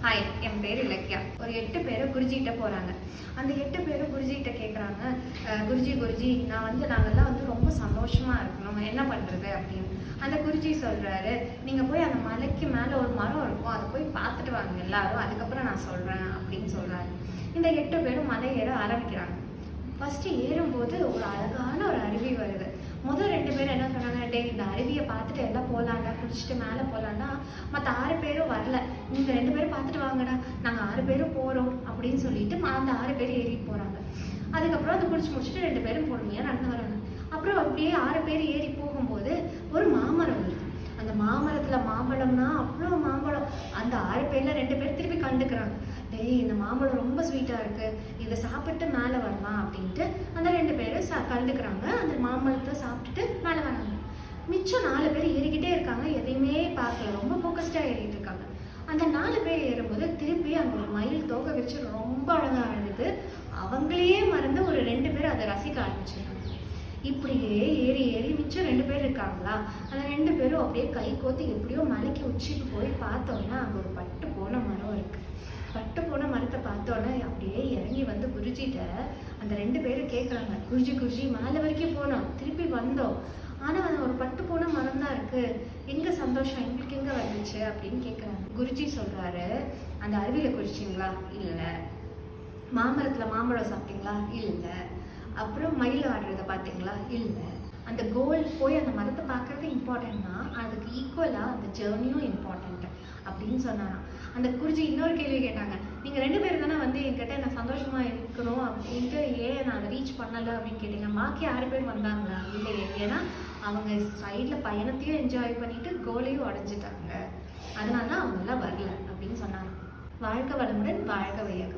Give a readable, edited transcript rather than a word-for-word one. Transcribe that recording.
Hi, என் பேர் இலக்கியா. ஒரு 8 பேர் குருஜிகிட்ட போகிறாங்க. அந்த 8 பேரும் குருஜிகிட்ட கேட்குறாங்க, குருஜி நாங்கள்லாம் ரொம்ப சந்தோஷமாக இருக்கணும், என்ன பண்ணுறது அப்படின்னு. அந்த குருஜி சொல்கிறாரு, நீங்கள் போய் அந்த மலைக்கு மேலே ஒரு மரம் இருக்கும், அதை போய் பார்த்துட்டு வாங்க எல்லாரும், அதுக்கப்புறம் நான் சொல்கிறேன் அப்படின்னு சொல்கிறாரு. இந்த 8 பேரும் மலை ஏற ஆரம்பிக்கிறாங்க. ஃபஸ்ட்டு ஏறும்போது ஒரு அழகான ஒரு அருவி வருது. முதல் 2 பேரும் என்ன சொன்னாங்க, டே இந்த அருவியை பார்த்துட்டு எல்லாம் போகலாண்டா, குடிச்சிட்டு மேலே போகலாண்டா, மற்ற 6 பேரும் வரல, நீங்கள் 2 பேரும் பார்த்துட்டு வாங்கடா, நாங்கள் 6 பேரும் போகிறோம் அப்படின்னு சொல்லிட்டு அந்த 6 பேர் ஏறிட்டு போகிறாங்க. அதுக்கப்புறம் அதை குடிச்சு முடிச்சுட்டு 2 பேரும் பொறுமையாக நடந்து வராங்க. அப்புறம் அப்படியே 6 பேர் ஏறி போகும்போது ஒரு மாமரம் வருது. அந்த மாமரத்தில் மாம்பழம்னா அவ்வளோ மாம்பழம். அந்த 6 பேரில் 2 பேர் திருப்பி கண்டுக்கிறாங்க, டேய் இந்த மாம்பழம் ரொம்ப ஸ்வீட்டாக இருக்குது, இதை சாப்பிட்டு மேலே வரலாம் அப்படின்ட்டு அந்த 2 பேரும் கண்டுக்கிறாங்க. அந்த மாம்பழத்தை சாப்பிட்டுட்டு மேலே வராங்க. மிச்சம் 4 பேர் ஏறிக்கிட்டே இருக்காங்க, எதையுமே பார்க்கல, ரொம்ப ஃபோக்கஸ்டாக ஏறிட்டு இருக்காங்க. அந்த 4 பேர் ஏறும்போது திருப்பி அங்கே ஒரு மயில் தோகை வச்சு ரொம்ப அழகாக ஆடுது. அவங்களையே மறந்து ஒரு 2 பேர் அதை ரசிக்க ஆரம்பிச்சிருக்காங்க. இப்படியே ஏறி ஏறி மிச்சம் 2 பேர் இருக்காங்களா, அந்த 2 பேரும் அப்படியே கை கோத்து எப்படியோ மலைக்கு உச்சிக்கு போய் பார்த்தோன்னா அங்கே ஒரு பட்டு போன மரம் இருக்குது. பட்டு போன மரத்தை பார்த்தோன்னே அப்படியே இறங்கி வந்து குருஜிட்ட அந்த 2 பேரும் கேட்குறாங்க, குருஜி மேலே வரைக்கும் போனோம், திருப்பி வந்தோம், ஆனால் அது ஒரு பட்டு போன மரம் தான் இருக்குது, எங்கே சந்தோஷம் எங்களுக்கு எங்கே வந்துச்சு அப்படின்னு கேட்குறாங்க. குருஜி சொல்கிறாரு, அந்த அருவியில் குடிச்சிங்களா, இல்லை. மாமரத்தில் மாம்பழம் சாப்பிட்டீங்களா, இல்லை. அப்புறம் மயில் ஆடுறதை பார்த்தீங்களா, இல்லை. அந்த கோல் போய் அந்த மரத்தை பார்க்குறது இம்பார்ட்டன்ட்னா அதுக்கு ஈக்குவலாக அந்த ஜேர்னியும் இம்பார்ட்டன்ட் அப்படின்னு சொன்னாராம். அந்த குருஜி இன்னொரு கேள்வி கேட்டாங்க, நீங்கள் 2 பேர் தானே வந்து என்கிட்ட நான் சந்தோஷமாக இருக்கணும் அப்படின்ட்டு ஏன் நான் அதை ரீச் பண்ணலை அப்படின்னு கேட்டீங்க. பாக்கி 6 பேர் வந்தாங்களா, இல்லையே. ஏன்னா அவங்க சைடில் பயணத்தையும் என்ஜாய் பண்ணிட்டு கோலையும் உடஞ்சிட்டாங்க, அதனால தான் அவங்கெல்லாம் வரல அப்படின்னு சொன்னாங்க. வாழ்க வளமுடன், வாழ்க வையகம்.